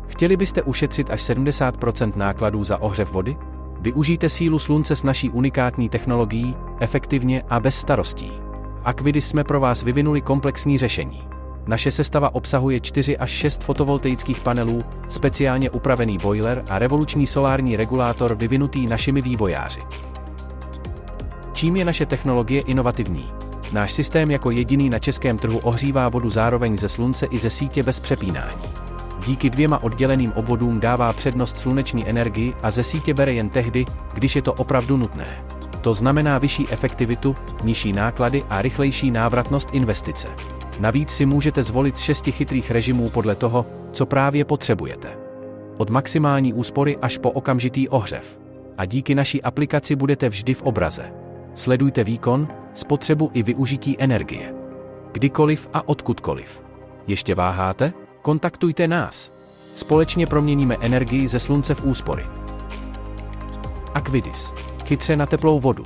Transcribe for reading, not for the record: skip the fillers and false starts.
Chtěli byste ušetřit až 70% nákladů za ohřev vody? Využijte sílu slunce s naší unikátní technologií, efektivně a bez starostí. V Aquidis jsme pro vás vyvinuli komplexní řešení. Naše sestava obsahuje 4 až 6 fotovoltaických panelů, speciálně upravený boiler a revoluční solární regulátor vyvinutý našimi vývojáři. Čím je naše technologie inovativní? Náš systém jako jediný na českém trhu ohřívá vodu zároveň ze slunce i ze sítě bez přepínání. Díky 2 odděleným obvodům dává přednost sluneční energii a ze sítě bere jen tehdy, když je to opravdu nutné. To znamená vyšší efektivitu, nižší náklady a rychlejší návratnost investice. Navíc si můžete zvolit z 6 chytrých režimů podle toho, co právě potřebujete. Od maximální úspory až po okamžitý ohřev. A díky naší aplikaci budete vždy v obraze. Sledujte výkon, spotřebu i využití energie. Kdykoliv a odkudkoliv. Ještě váháte? Kontaktujte nás. Společně proměníme energii ze slunce v úspory. Aquidis. Chytře na teplou vodu.